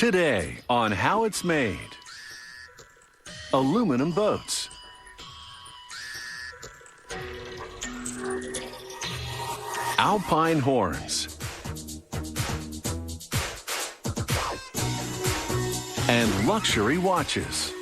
Today on How It's Made. Aluminum boats. Alpine horns. And luxury watches.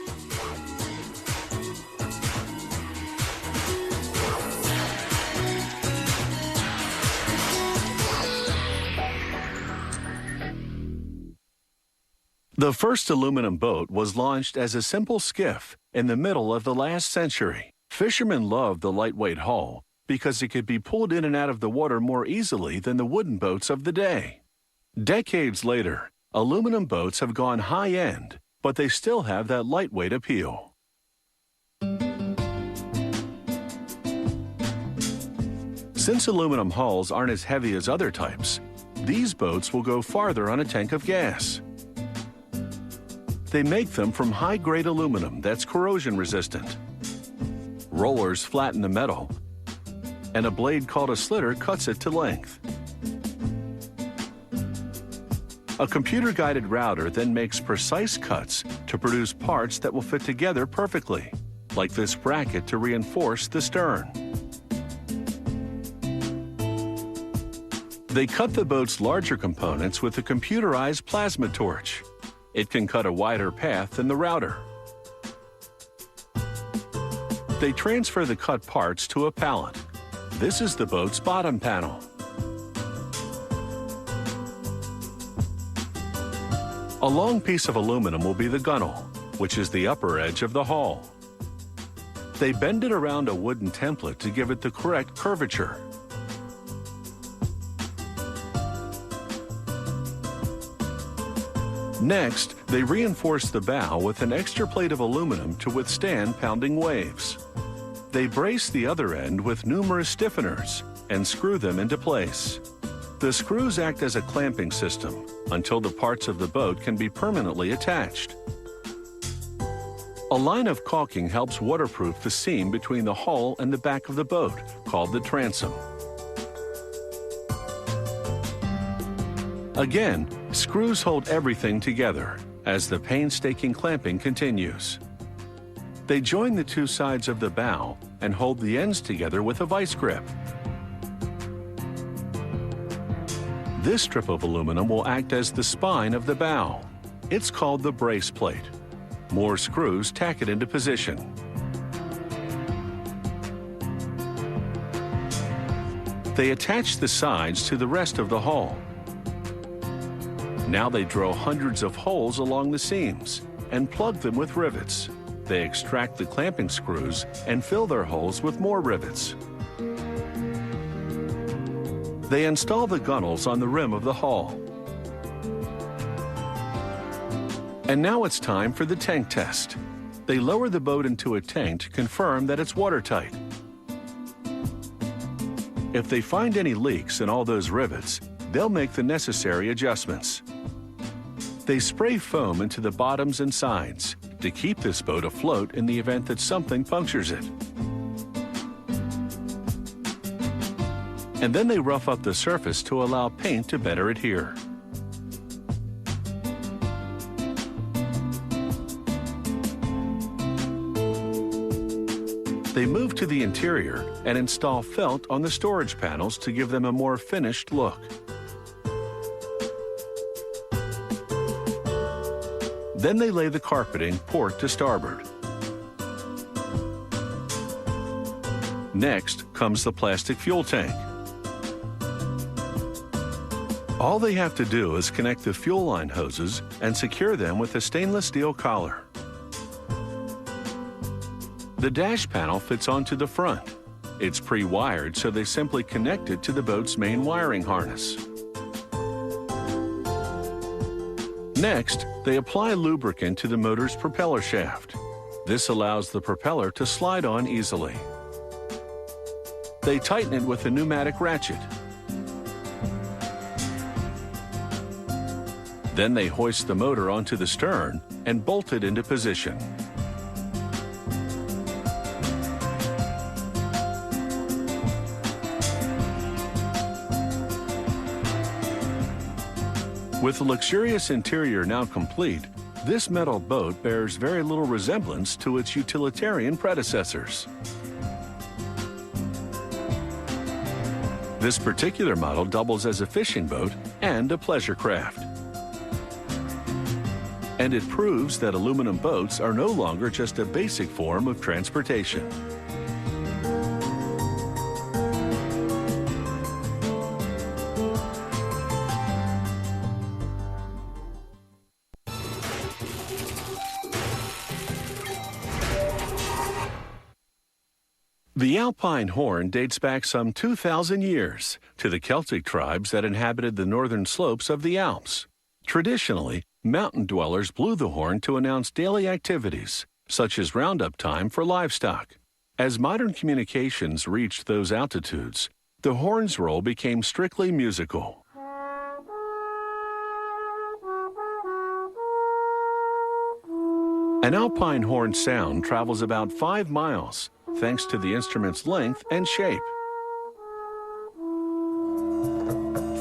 The first aluminum boat was launched as a simple skiff in the middle of the last century. Fishermen loved the lightweight hull because it could be pulled in and out of the water more easily than the wooden boats of the day. Decades later, aluminum boats have gone high-end, but they still have that lightweight appeal. Since aluminum hulls aren't as heavy as other types, these boats will go farther on a tank of gas. They make them from high-grade aluminum that's corrosion-resistant. Rollers flatten the metal, and a blade called a slitter cuts it to length. A computer-guided router then makes precise cuts to produce parts that will fit together perfectly, like this bracket to reinforce the stern. They cut the boat's larger components with a computerized plasma torch. It can cut a wider path than the router. They transfer the cut parts to a pallet. This is the boat's bottom panel. A long piece of aluminum will be the gunnel, which is the upper edge of the hull. They bend it around a wooden template to give it the correct curvature. Next, they reinforce the bow with an extra plate of aluminum to withstand pounding waves. They brace the other end with numerous stiffeners and screw them into place. The screws act as a clamping system until the parts of the boat can be permanently attached. A line of caulking helps waterproof the seam between the hull and the back of the boat, called the transom. Again, screws hold everything together as the painstaking clamping continues. They join the two sides of the bow and hold the ends together with a vice grip. This strip of aluminum will act as the spine of the bow. It's called the brace plate. More screws tack it into position. They attach the sides to the rest of the hull. Now they drill hundreds of holes along the seams and plug them with rivets. They extract the clamping screws and fill their holes with more rivets. They install the gunnels on the rim of the hull. And now it's time for the tank test. They lower the boat into a tank to confirm that it's watertight. If they find any leaks in all those rivets, they'll make the necessary adjustments. They spray foam into the bottoms and sides to keep this boat afloat in the event that something punctures it. And then they rough up the surface to allow paint to better adhere. They move to the interior and install felt on the storage panels to give them a more finished look. Then they lay the carpeting port to starboard. Next comes the plastic fuel tank. All they have to do is connect the fuel line hoses and secure them with a stainless steel collar. The dash panel fits onto the front. It's pre-wired, so they simply connect it to the boat's main wiring harness. Next, they apply lubricant to the motor's propeller shaft. This allows the propeller to slide on easily. They tighten it with a pneumatic ratchet. Then they hoist the motor onto the stern and bolt it into position. With the luxurious interior now complete, this metal boat bears very little resemblance to its utilitarian predecessors. This particular model doubles as a fishing boat and a pleasure craft. And it proves that aluminum boats are no longer just a basic form of transportation. The Alpine horn dates back some 2,000 years to the Celtic tribes that inhabited the northern slopes of the Alps. Traditionally, mountain dwellers blew the horn to announce daily activities, such as roundup time for livestock. As modern communications reached those altitudes, the horn's role became strictly musical. An alpine horn sound travels about 5 miles, thanks to the instrument's length and shape.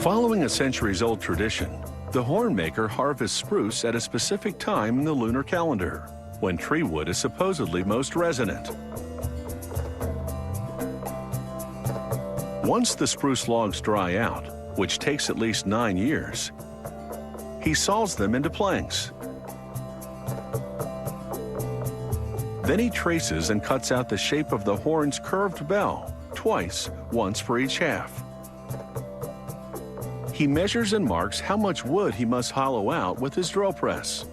Following a centuries-old tradition, the horn maker harvests spruce at a specific time in the lunar calendar, when tree wood is supposedly most resonant. Once the spruce logs dry out, which takes at least 9 years, he saws them into planks. Then he traces and cuts out the shape of the horn's curved bell, twice, once for each half. He measures and marks how much wood he must hollow out with his drill press.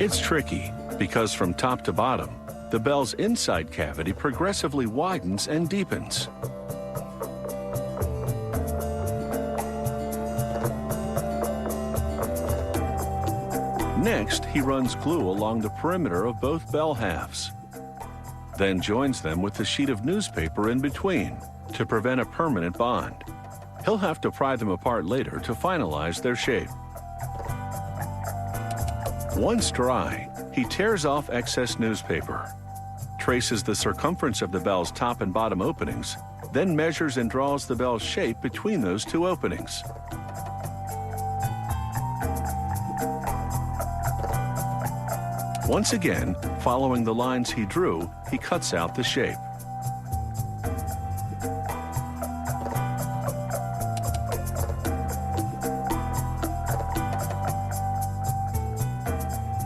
It's tricky because from top to bottom, the bell's inside cavity progressively widens and deepens. Next, he runs glue along the perimeter of both bell halves, then joins them with a sheet of newspaper in between to prevent a permanent bond. He'll have to pry them apart later to finalize their shape. Once dry, he tears off excess newspaper, traces the circumference of the bell's top and bottom openings, then measures and draws the bell's shape between those two openings. Once again, following the lines he drew, he cuts out the shape.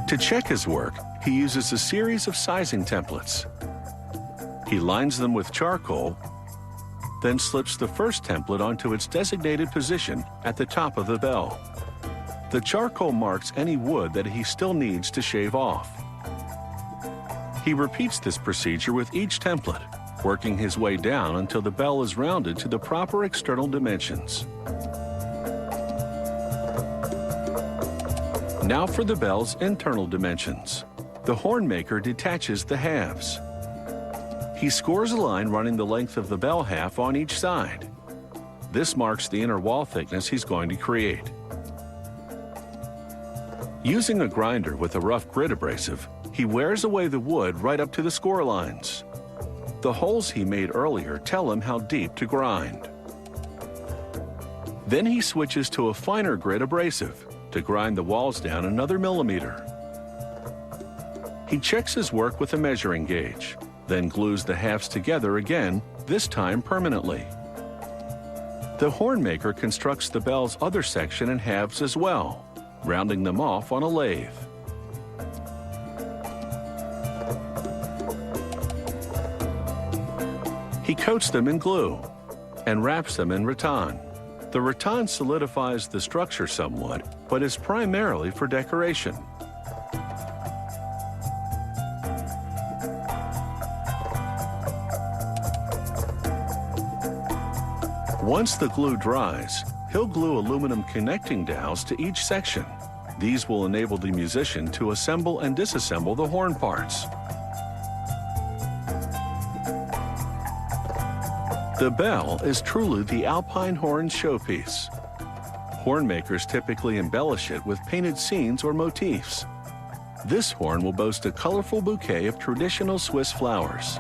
To check his work, he uses a series of sizing templates. He lines them with charcoal, then slips the first template onto its designated position at the top of the bell. The charcoal marks any wood that he still needs to shave off. He repeats this procedure with each template, working his way down until the bell is rounded to the proper external dimensions. Now for the bell's internal dimensions. The horn maker detaches the halves. He scores a line running the length of the bell half on each side. This marks the inner wall thickness he's going to create. Using a grinder with a rough grit abrasive, he wears away the wood right up to the score lines. The holes he made earlier tell him how deep to grind. Then he switches to a finer grit abrasive to grind the walls down another millimeter. He checks his work with a measuring gauge, then glues the halves together again, this time permanently. The horn maker constructs the bell's other section in halves as well, rounding them off on a lathe. He coats them in glue and wraps them in rattan. The rattan solidifies the structure somewhat, but is primarily for decoration. Once the glue dries, he'll glue aluminum connecting dowels to each section. These will enable the musician to assemble and disassemble the horn parts. The bell is truly the alpine horn showpiece. Horn makers typically embellish it with painted scenes or motifs. This horn will boast a colorful bouquet of traditional Swiss flowers.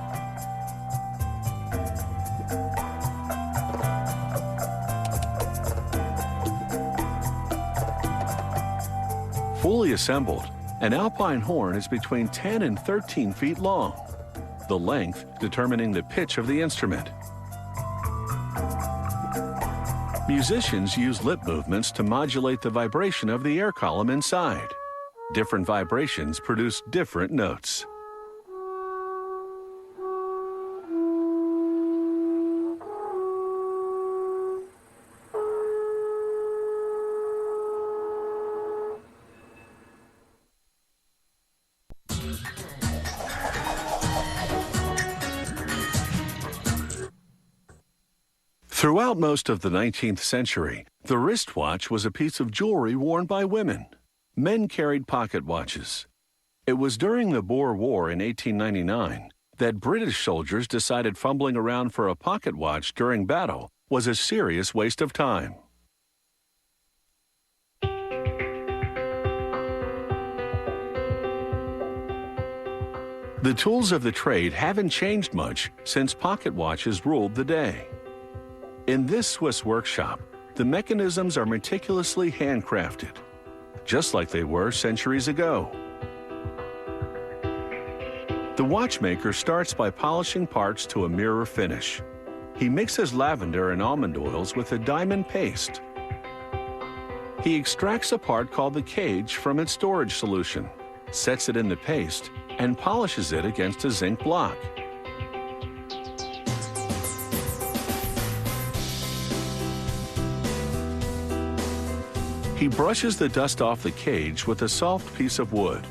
Fully assembled, an Alpine horn is between 10 and 13 feet long, the length determining the pitch of the instrument. Musicians use lip movements to modulate the vibration of the air column inside. Different vibrations produce different notes. Throughout most of the 19th century, the wristwatch was a piece of jewelry worn by women. Men carried pocket watches. It was during the Boer War in 1899 that British soldiers decided fumbling around for a pocket watch during battle was a serious waste of time. The tools of the trade haven't changed much since pocket watches ruled the day. In this Swiss workshop, the mechanisms are meticulously handcrafted, just like they were centuries ago. The watchmaker starts by polishing parts to a mirror finish. He mixes lavender and almond oils with a diamond paste. He extracts a part called the cage from its storage solution, sets it in the paste, and polishes it against a zinc block. He brushes the dust off the cage with a soft piece of wood.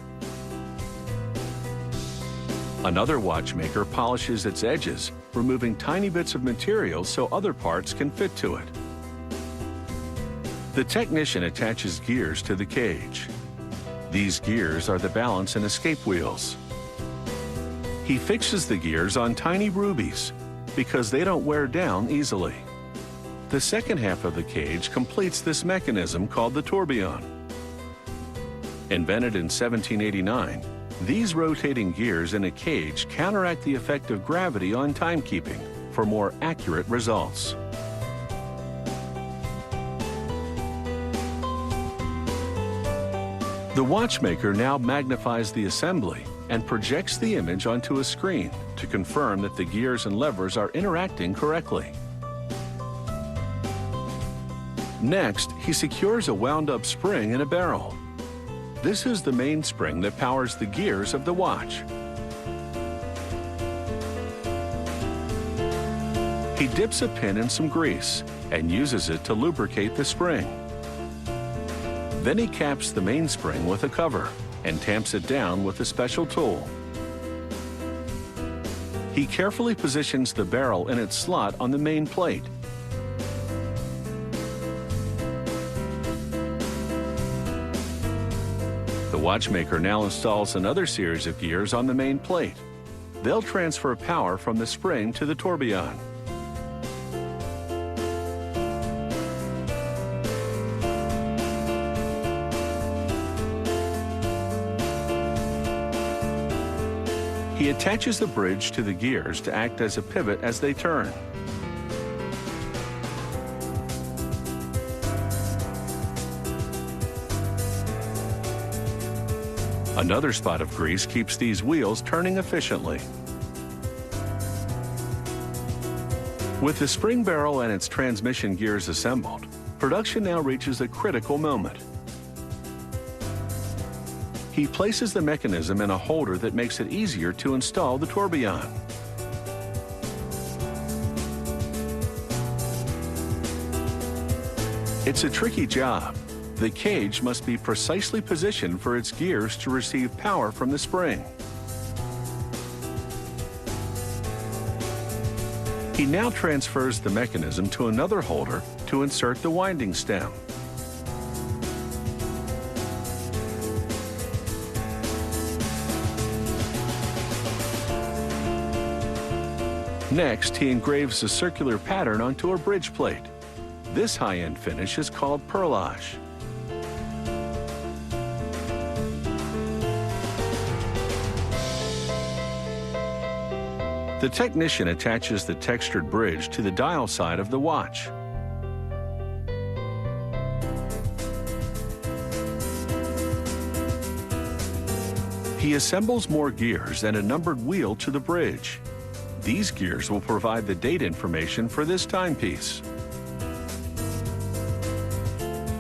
Another watchmaker polishes its edges, removing tiny bits of material so other parts can fit to it. The technician attaches gears to the cage. These gears are the balance and escape wheels. He fixes the gears on tiny rubies because they don't wear down easily. The second half of the cage completes this mechanism called the tourbillon. Invented in 1789, these rotating gears in a cage counteract the effect of gravity on timekeeping for more accurate results. The watchmaker now magnifies the assembly and projects the image onto a screen to confirm that the gears and levers are interacting correctly. Next, he secures a wound-up spring in a barrel. This is the main spring that powers the gears of the watch. He dips a pin in some grease and uses it to lubricate the spring. Then he caps the mainspring with a cover and tamps it down with a special tool. He carefully positions the barrel in its slot on the main plate. The watchmaker now installs another series of gears on the main plate. They'll transfer power from the spring to the tourbillon. He attaches the bridge to the gears to act as a pivot as they turn. Another spot of grease keeps these wheels turning efficiently. With the spring barrel and its transmission gears assembled, production now reaches a critical moment. He places the mechanism in a holder that makes it easier to install the tourbillon. It's a tricky job. The cage must be precisely positioned for its gears to receive power from the spring. He now transfers the mechanism to another holder to insert the winding stem. Next, he engraves a circular pattern onto a bridge plate. This high-end finish is called perlage. The technician attaches the textured bridge to the dial side of the watch. He assembles more gears and a numbered wheel to the bridge. These gears will provide the date information for this timepiece.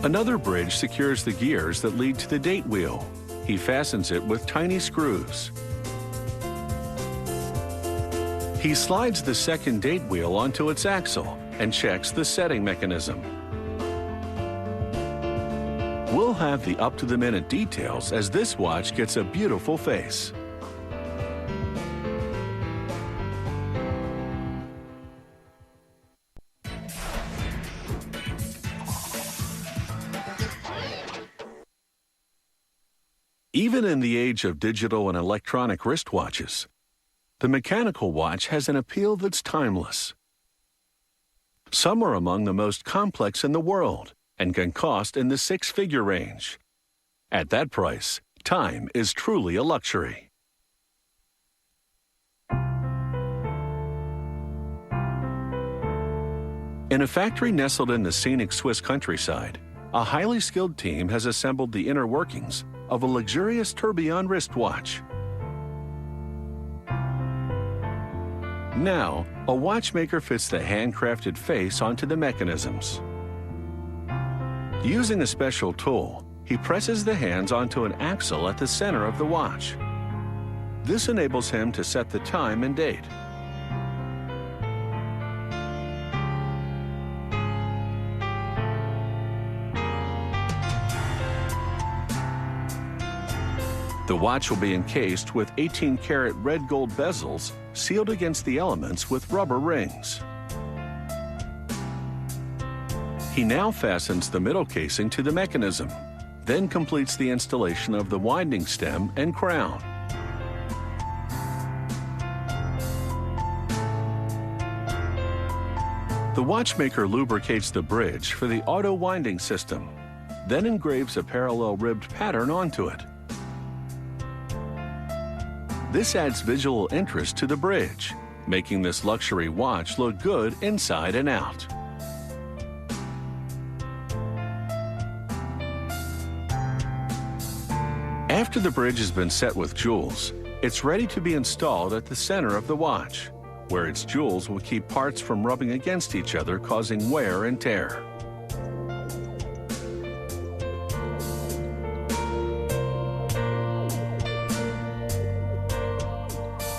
Another bridge secures the gears that lead to the date wheel. He fastens it with tiny screws. He slides the second date wheel onto its axle and checks the setting mechanism. We'll have the up-to-the-minute details as this watch gets a beautiful face. Even in the age of digital and electronic wristwatches, the mechanical watch has an appeal that's timeless. Some are among the most complex in the world and can cost in the six-figure range. At that price, time is truly a luxury. In a factory nestled in the scenic Swiss countryside, a highly skilled team has assembled the inner workings of a luxurious tourbillon wristwatch. Now, a watchmaker fits the handcrafted face onto the mechanisms. Using a special tool, he presses the hands onto an axle at the center of the watch. This enables him to set the time and date. The watch will be encased with 18-karat red gold bezels sealed against the elements with rubber rings. He now fastens the middle casing to the mechanism, then completes the installation of the winding stem and crown. The watchmaker lubricates the bridge for the auto winding system, then engraves a parallel ribbed pattern onto it. This adds visual interest to the bridge, making this luxury watch look good inside and out. After the bridge has been set with jewels, it's ready to be installed at the center of the watch, where its jewels will keep parts from rubbing against each other, causing wear and tear.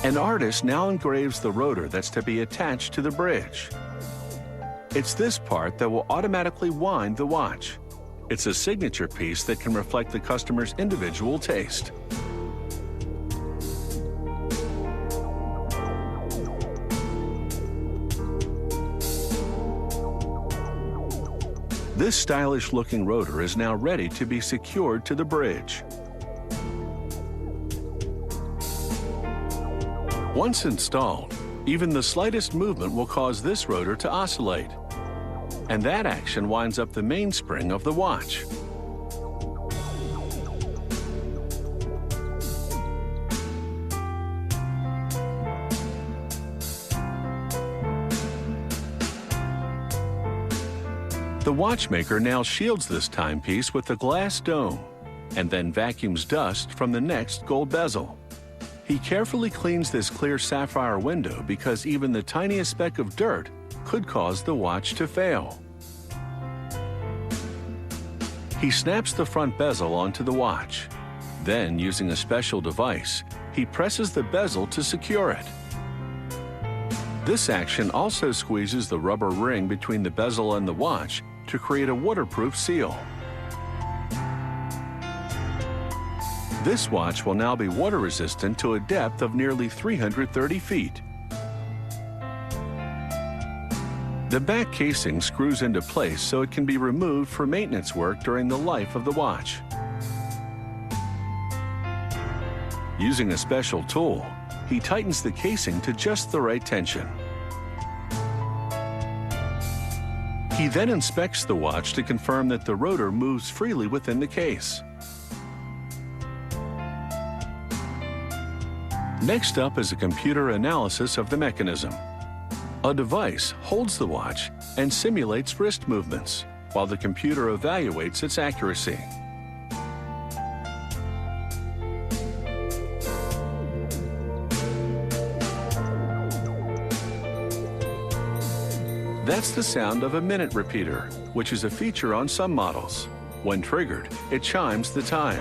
An artist now engraves the rotor that's to be attached to the bridge. It's this part that will automatically wind the watch. It's a signature piece that can reflect the customer's individual taste. This stylish-looking rotor is now ready to be secured to the bridge. Once installed, even the slightest movement will cause this rotor to oscillate, and that action winds up the mainspring of the watch. The watchmaker now shields this timepiece with a glass dome, and then vacuums dust from the next gold bezel. He carefully cleans this clear sapphire window because even the tiniest speck of dirt could cause the watch to fail. He snaps the front bezel onto the watch. Then, using a special device, he presses the bezel to secure it. This action also squeezes the rubber ring between the bezel and the watch to create a waterproof seal. This watch will now be water resistant to a depth of nearly 330 feet. The back casing screws into place so it can be removed for maintenance work during the life of the watch. Using a special tool, he tightens the casing to just the right tension. He then inspects the watch to confirm that the rotor moves freely within the case. Next up is a computer analysis of the mechanism. A device holds the watch and simulates wrist movements, while the computer evaluates its accuracy. That's the sound of a minute repeater, which is a feature on some models. When triggered, it chimes the time.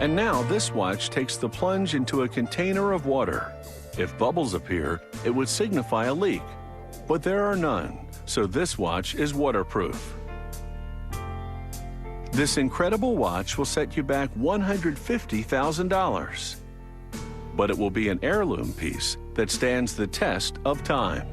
And now this watch takes the plunge into a container of water. If bubbles appear, it would signify a leak. But there are none, so this watch is waterproof. This incredible watch will set you back $150,000. But it will be an heirloom piece that stands the test of time.